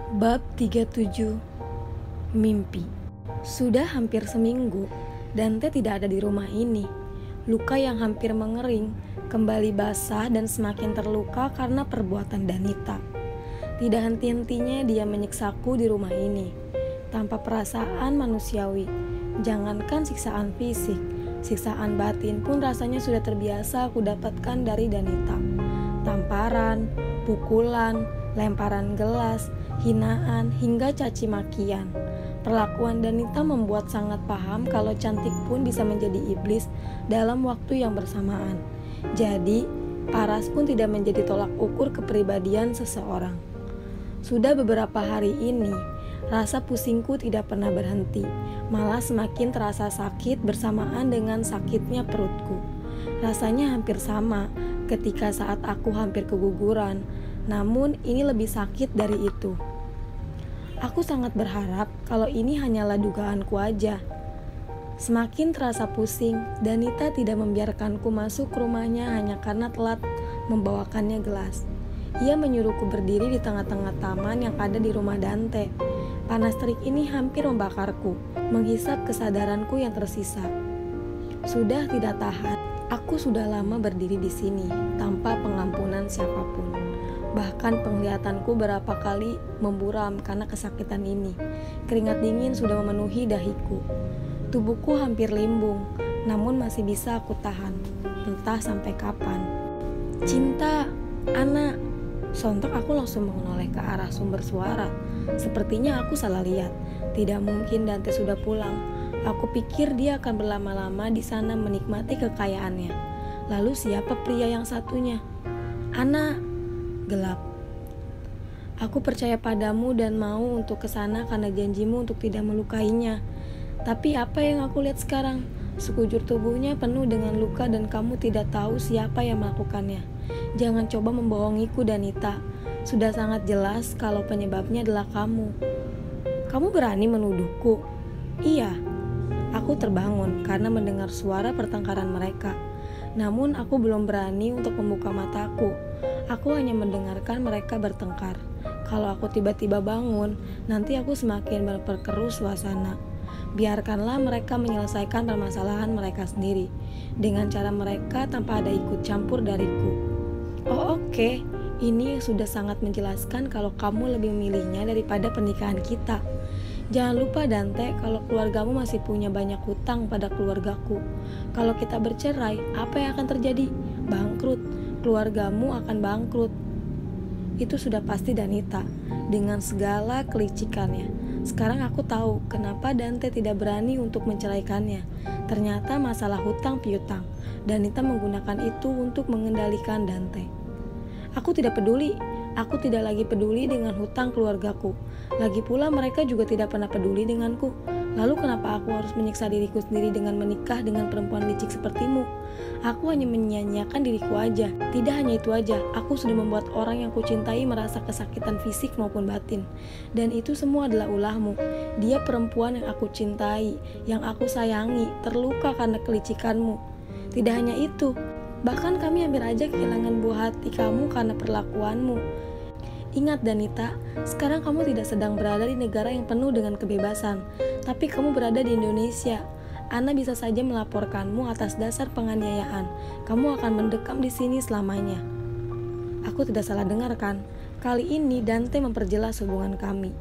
Bab 37. Mimpi. Sudah hampir seminggu, Dante tidak ada di rumah ini. Luka yang hampir mengering, kembali basah dan semakin terluka karena perbuatan Danita. Tidak henti-hentinya dia menyiksaku di rumah ini, tanpa perasaan manusiawi. Jangankan siksaan fisik, siksaan batin pun rasanya sudah terbiasa aku dapatkan dari Danita. Tamparan, pukulan, lemparan gelas, hinaan, hingga caci makian. Perlakuan Danita membuat sangat paham kalau cantik pun bisa menjadi iblis dalam waktu yang bersamaan. Jadi, paras pun tidak menjadi tolak ukur kepribadian seseorang. Sudah beberapa hari ini, rasa pusingku tidak pernah berhenti, malah semakin terasa sakit bersamaan dengan sakitnya perutku. Rasanya hampir sama ketika saat aku hampir keguguran, namun ini lebih sakit dari itu. Aku sangat berharap kalau ini hanyalah dugaanku aja. Semakin terasa pusing, Danita tidak membiarkanku masuk ke rumahnya hanya karena telat membawakannya gelas. Ia menyuruhku berdiri di tengah-tengah taman yang ada di rumah Dante. Panas terik ini hampir membakarku, menghisap kesadaranku yang tersisa. Sudah tidak tahan, aku sudah lama berdiri di sini tanpa pengampunan siapapun. Bahkan penglihatanku berapa kali memburam karena kesakitan ini. Keringat dingin sudah memenuhi dahiku. Tubuhku hampir limbung, namun masih bisa aku tahan. Entah sampai kapan. Cinta, anak. Sontak aku langsung menoleh ke arah sumber suara. Sepertinya aku salah lihat. Tidak mungkin Dante sudah pulang. Aku pikir dia akan berlama-lama di sana menikmati kekayaannya. Lalu siapa pria yang satunya? Anak. Gelap. Aku percaya padamu dan mau untuk kesana karena janjimu untuk tidak melukainya. Tapi apa yang aku lihat sekarang? Sekujur tubuhnya penuh dengan luka dan kamu tidak tahu siapa yang melakukannya. Jangan coba membohongiku, Danita. Sudah sangat jelas kalau penyebabnya adalah kamu. Kamu berani menuduhku? Iya. Aku terbangun karena mendengar suara pertengkaran mereka. Namun aku belum berani untuk membuka mataku. Aku hanya mendengarkan mereka bertengkar. Kalau aku tiba-tiba bangun, nanti aku semakin memperkeruh suasana. Biarkanlah mereka menyelesaikan permasalahan mereka sendiri dengan cara mereka tanpa ada ikut campur dariku. Oh oke. Ini sudah sangat menjelaskan kalau kamu lebih memilihnya daripada pernikahan kita. Jangan lupa Dante, kalau keluargamu masih punya banyak hutang pada keluargaku. Kalau kita bercerai, apa yang akan terjadi? Bangkrut. Keluargamu akan bangkrut. Itu sudah pasti Danita, dengan segala kelicikannya. Sekarang aku tahu kenapa Dante tidak berani untuk menceraikannya. Ternyata masalah hutang piutang. Danita menggunakan itu untuk mengendalikan Dante. Aku tidak peduli. Aku tidak lagi peduli dengan hutang keluargaku. Lagi pula mereka juga tidak pernah peduli denganku. Lalu kenapa aku harus menyiksa diriku sendiri dengan menikah dengan perempuan licik sepertimu? Aku hanya menyia-nyiakan diriku aja. Tidak hanya itu aja, aku sudah membuat orang yang kucintai merasa kesakitan fisik maupun batin. Dan itu semua adalah ulahmu. Dia perempuan yang aku cintai, yang aku sayangi, terluka karena kelicikanmu. Tidak hanya itu, bahkan kami hampir aja kehilangan buah hati kamu karena perlakuanmu. Ingat Danita, sekarang kamu tidak sedang berada di negara yang penuh dengan kebebasan, tapi kamu berada di Indonesia. Ana bisa saja melaporkanmu atas dasar penganiayaan. Kamu akan mendekam di sini selamanya. Aku tidak salah dengar kan? Kali ini Dante memperjelas hubungan kami.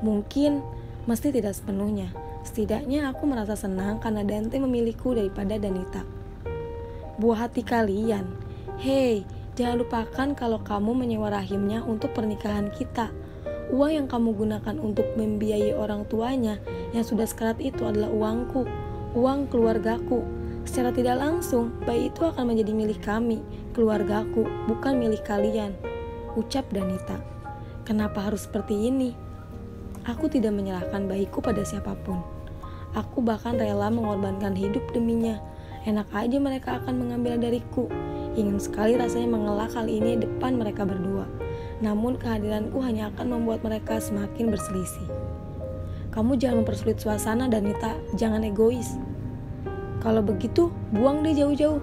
Mungkin, mesti tidak sepenuhnya. Setidaknya aku merasa senang karena Dante memilihku daripada Danita. Buah hati kalian. Hei, jangan lupakan kalau kamu menyewa rahimnya untuk pernikahan kita. Uang yang kamu gunakan untuk membiayai orang tuanya yang sudah sekarat itu adalah uangku, uang keluargaku. Secara tidak langsung, bayi itu akan menjadi milik kami, keluargaku, bukan milik kalian. Ucap Danita. Kenapa harus seperti ini? Aku tidak menyerahkan bayiku pada siapapun. Aku bahkan rela mengorbankan hidup deminya. Enak aja mereka akan mengambil dariku. Ingin sekali rasanya mengelak kali ini depan mereka berdua. Namun kehadiranku hanya akan membuat mereka semakin berselisih. Kamu jangan mempersulit suasana, Danita. Jangan egois. Kalau begitu, buang deh jauh-jauh.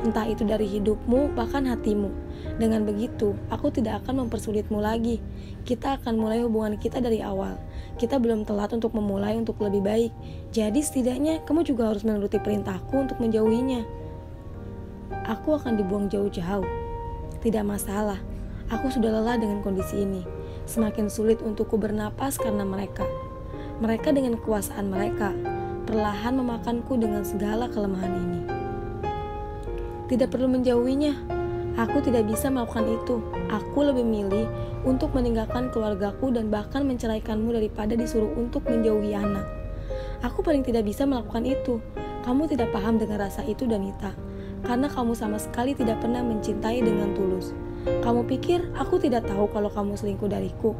Entah itu dari hidupmu, bahkan hatimu. Dengan begitu, aku tidak akan mempersulitmu lagi. Kita akan mulai hubungan kita dari awal. Kita belum telat untuk memulai untuk lebih baik. Jadi setidaknya kamu juga harus menuruti perintahku untuk menjauhinya. Aku akan dibuang jauh-jauh. Tidak masalah. Aku sudah lelah dengan kondisi ini. Semakin sulit untukku bernapas karena mereka. Mereka dengan kekuasaan mereka perlahan memakanku dengan segala kelemahan ini. Tidak perlu menjauhinya. Aku tidak bisa melakukan itu. Aku lebih milih untuk meninggalkan keluargaku dan bahkan menceraikanmu daripada disuruh untuk menjauhi anak. Aku paling tidak bisa melakukan itu. Kamu tidak paham dengan rasa itu, Danita, karena kamu sama sekali tidak pernah mencintai dengan tulus. Kamu pikir aku tidak tahu kalau kamu selingkuh dariku?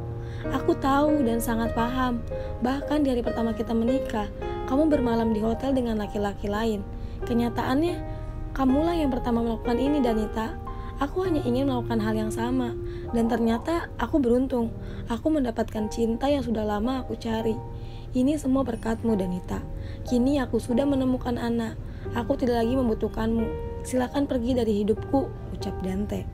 Aku tahu dan sangat paham. Bahkan di hari pertama kita menikah, kamu bermalam di hotel dengan laki-laki lain. Kenyataannya, kamulah yang pertama melakukan ini, Danita. Aku hanya ingin melakukan hal yang sama. Dan ternyata aku beruntung. Aku mendapatkan cinta yang sudah lama aku cari. Ini semua berkatmu, Danita. Kini aku sudah menemukan anak. Aku tidak lagi membutuhkanmu. Silakan pergi dari hidupku, ucap Dante.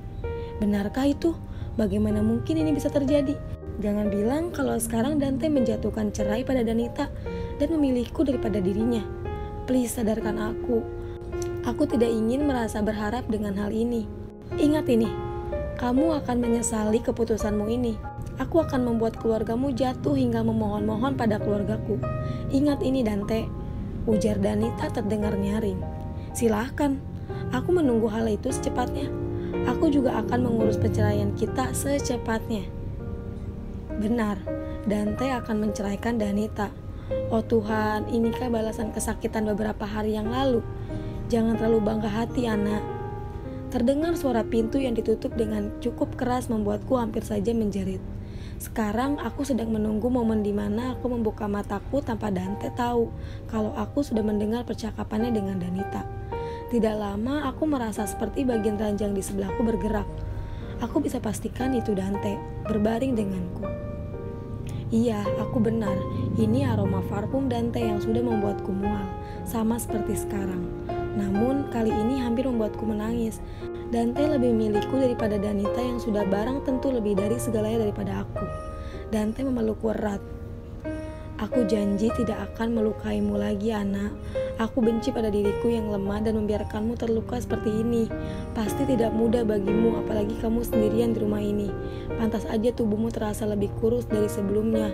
Benarkah itu? Bagaimana mungkin ini bisa terjadi? Jangan bilang kalau sekarang Dante menjatuhkan cerai pada Danita dan memilihku daripada dirinya. Please sadarkan aku. Aku tidak ingin merasa berharap dengan hal ini. Ingat ini, kamu akan menyesali keputusanmu ini. Aku akan membuat keluargamu jatuh hingga memohon-mohon pada keluargaku. Ingat ini, Dante, ujar Danita terdengar nyaring. Silahkan, aku menunggu hal itu secepatnya. Aku juga akan mengurus perceraian kita secepatnya. Benar, Dante akan menceraikan Danita. Oh Tuhan, inikah balasan kesakitan beberapa hari yang lalu? Jangan terlalu bangga hati, anak. Terdengar suara pintu yang ditutup dengan cukup keras membuatku hampir saja menjerit. Sekarang aku sedang menunggu momen di mana aku membuka mataku tanpa Dante tahu kalau aku sudah mendengar percakapannya dengan Danita. Tidak lama aku merasa seperti bagian ranjang di sebelahku bergerak. Aku bisa pastikan itu Dante, berbaring denganku. Iya, aku benar. Ini aroma parfum Dante yang sudah membuatku mual, sama seperti sekarang. Namun, kali ini hampir membuatku menangis. Dante lebih milikku daripada Danita yang sudah barang tentu lebih dari segalanya daripada aku. Dante memelukku erat. Aku janji tidak akan melukaimu lagi, anak. Aku benci pada diriku yang lemah dan membiarkanmu terluka seperti ini. Pasti tidak mudah bagimu, apalagi kamu sendirian di rumah ini. Pantas aja tubuhmu terasa lebih kurus dari sebelumnya,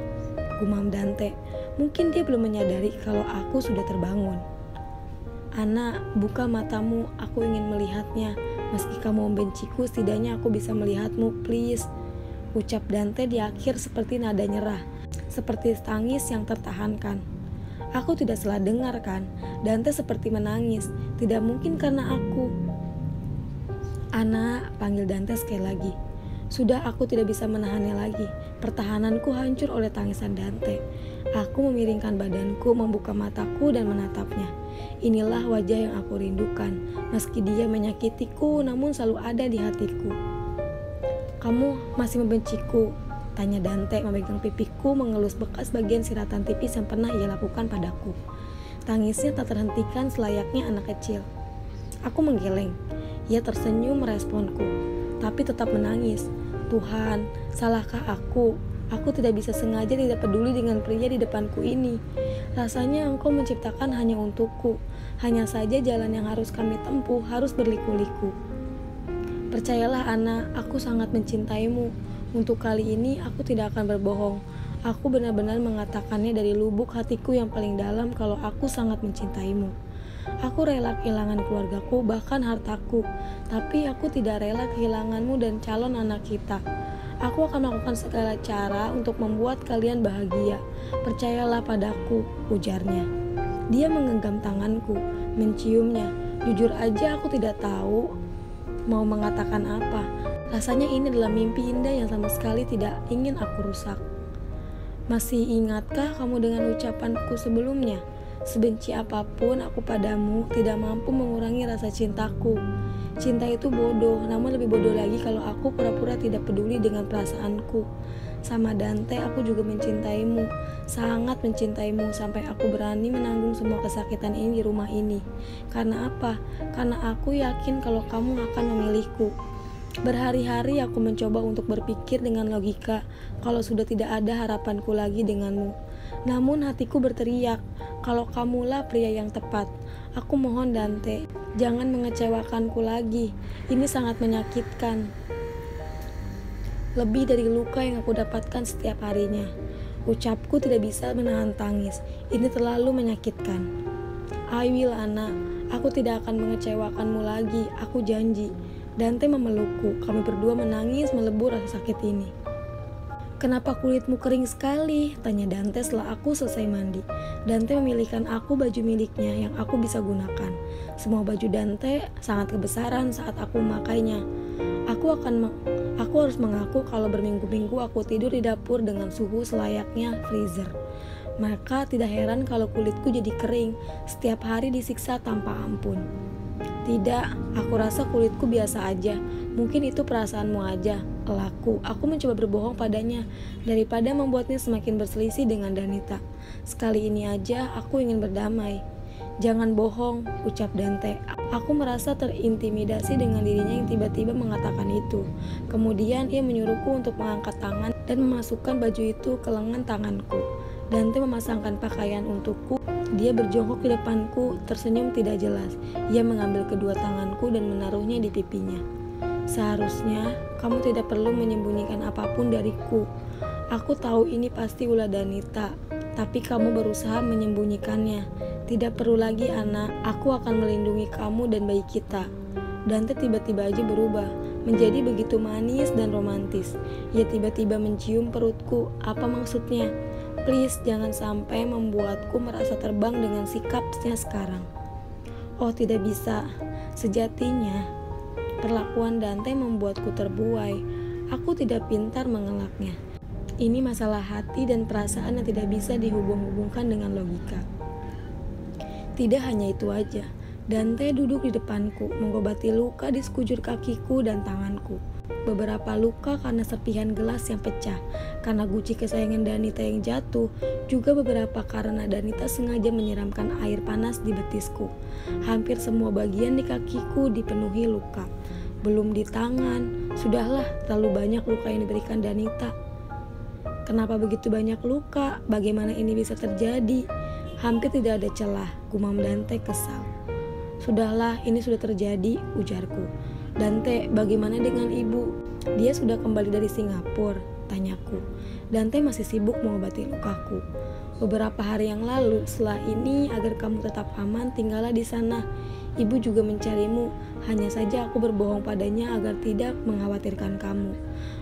gumam Dante. Mungkin dia belum menyadari kalau aku sudah terbangun. Anak, buka matamu, aku ingin melihatnya. Meski kamu membenciku, setidaknya aku bisa melihatmu, please, ucap Dante di akhir seperti nada nyerah, seperti tangis yang tertahankan. Aku tidak salah dengar kan? Dante seperti menangis. Tidak mungkin karena aku. Anak, panggil Dante sekali lagi. Sudah, aku tidak bisa menahannya lagi. Pertahananku hancur oleh tangisan Dante. Aku memiringkan badanku, membuka mataku dan menatapnya. Inilah wajah yang aku rindukan. Meski dia menyakitiku, namun selalu ada di hatiku. Kamu masih membenciku? Tanya Dante memegang pipiku, mengelus bekas bagian siratan tipis yang pernah ia lakukan padaku. Tangisnya tak terhentikan selayaknya anak kecil. Aku menggeleng. Ia tersenyum meresponku, tapi tetap menangis. Tuhan, salahkah aku? Aku tidak bisa sengaja tidak peduli dengan pria di depanku ini. Rasanya Engkau menciptakan hanya untukku. Hanya saja jalan yang harus kami tempuh harus berliku-liku. Percayalah anak, aku sangat mencintaimu. Untuk kali ini aku tidak akan berbohong. Aku benar-benar mengatakannya dari lubuk hatiku yang paling dalam kalau aku sangat mencintaimu. Aku rela kehilangan keluargaku, bahkan hartaku. Tapi aku tidak rela kehilanganmu dan calon anak kita. Aku akan melakukan segala cara untuk membuat kalian bahagia. Percayalah padaku, ujarnya. Dia menggenggam tanganku, menciumnya. Jujur aja aku tidak tahu mau mengatakan apa. Rasanya ini adalah mimpi indah yang sama sekali tidak ingin aku rusak. Masih ingatkah kamu dengan ucapanku sebelumnya? Sebenci apapun aku padamu tidak mampu mengurangi rasa cintaku. Cinta itu bodoh, namun lebih bodoh lagi kalau aku pura-pura tidak peduli dengan perasaanku. Sama Dante, aku juga mencintaimu, sangat mencintaimu sampai aku berani menanggung semua kesakitan ini di rumah ini. Karena apa? Karena aku yakin kalau kamu akan memilihku. Berhari-hari aku mencoba untuk berpikir dengan logika kalau sudah tidak ada harapanku lagi denganmu. Namun hatiku berteriak, kalau kamulah pria yang tepat. Aku mohon Dante, jangan mengecewakanku lagi. Ini sangat menyakitkan. Lebih dari luka yang aku dapatkan setiap harinya. Ucapku tidak bisa menahan tangis. Ini terlalu menyakitkan. I will, Ana. Aku tidak akan mengecewakanmu lagi. Aku janji. Dante memelukku. Kami berdua menangis melebur rasa sakit ini. Kenapa kulitmu kering sekali? Tanya Dante setelah aku selesai mandi. Dante memilihkan aku baju miliknya yang aku bisa gunakan. Semua baju Dante sangat kebesaran saat aku memakainya. Aku harus mengaku kalau berminggu-minggu aku tidur di dapur dengan suhu selayaknya freezer. Maka tidak heran kalau kulitku jadi kering, setiap hari disiksa tanpa ampun. Tidak, aku rasa kulitku biasa aja. Mungkin itu perasaanmu aja. Aku mencoba berbohong padanya daripada membuatnya semakin berselisih dengan Danita. Sekali ini aja aku ingin berdamai. Jangan bohong, ucap Dante. Aku merasa terintimidasi dengan dirinya yang tiba-tiba mengatakan itu. Kemudian ia menyuruhku untuk mengangkat tangan dan memasukkan baju itu ke lengan tanganku. Dante memasangkan pakaian untukku. Dia berjongkok di depanku, tersenyum tidak jelas. Ia mengambil kedua tanganku dan menaruhnya di pipinya. Seharusnya kamu tidak perlu menyembunyikan apapun dariku. Aku tahu ini pasti ulah Danita, tapi kamu berusaha menyembunyikannya. Tidak perlu lagi, Ana. Aku akan melindungi kamu dan bayi kita. Dante tiba-tiba aja berubah, menjadi begitu manis dan romantis. Ia tiba-tiba mencium perutku. Apa maksudnya? Please, jangan sampai membuatku merasa terbang dengan sikapnya sekarang. Oh, tidak bisa. Sejatinya, perlakuan Dante membuatku terbuai. Aku tidak pintar mengelaknya. Ini masalah hati dan perasaan yang tidak bisa dihubung-hubungkan dengan logika. Tidak hanya itu aja, Dante duduk di depanku, mengobati luka di sekujur kakiku dan tanganku. Beberapa luka karena serpihan gelas yang pecah, karena guci kesayangan Danita yang jatuh, juga beberapa karena Danita sengaja menyiramkan air panas di betisku. Hampir semua bagian di kakiku dipenuhi luka. Belum di tangan, sudahlah terlalu banyak luka yang diberikan Danita. Kenapa begitu banyak luka? Bagaimana ini bisa terjadi? Hampir tidak ada celah, gumam Dante kesal. Sudahlah, ini sudah terjadi, ujarku. Dante, bagaimana dengan ibu? Dia sudah kembali dari Singapura, tanyaku. Dante masih sibuk mengobati lukaku. Beberapa hari yang lalu, setelah ini agar kamu tetap aman, tinggallah di sana. Ibu juga mencarimu, hanya saja aku berbohong padanya agar tidak mengkhawatirkan kamu.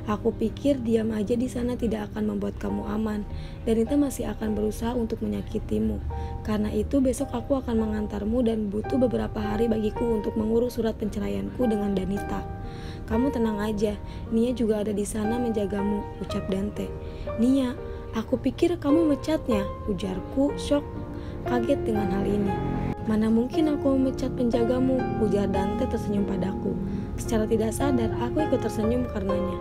Aku pikir diam aja di sana tidak akan membuat kamu aman, dan itu masih akan berusaha untuk menyakitimu. Karena itu besok aku akan mengantarmu dan butuh beberapa hari bagiku untuk mengurus surat penceraianku dengan Danita. Kamu tenang aja, Nia juga ada di sana menjagamu, ucap Dante. Nia, aku pikir kamu mecatnya, ujarku, shock, kaget dengan hal ini. Mana mungkin aku memecat penjagamu, ujar Dante tersenyum padaku. Secara tidak sadar, aku ikut tersenyum karenanya.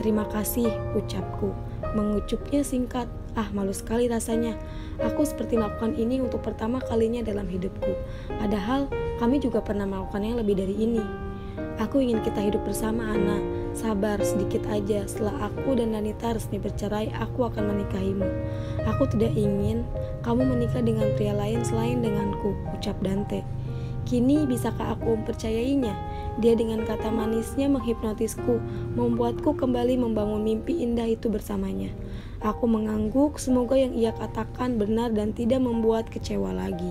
Terima kasih, ucapku. Mengucupnya singkat. Malu sekali rasanya. Aku seperti melakukan ini untuk pertama kalinya dalam hidupku. Padahal, kami juga pernah melakukan yang lebih dari ini. Aku ingin kita hidup bersama, Ana. Sabar sedikit aja. Setelah aku dan Danita resmi bercerai, aku akan menikahimu. Aku tidak ingin kamu menikah dengan pria lain selain denganku, ucap Dante. Kini bisakah aku mempercayainya? Dia dengan kata manisnya menghipnotisku, membuatku kembali membangun mimpi indah itu bersamanya. Aku mengangguk, semoga yang ia katakan benar dan tidak membuat kecewa lagi.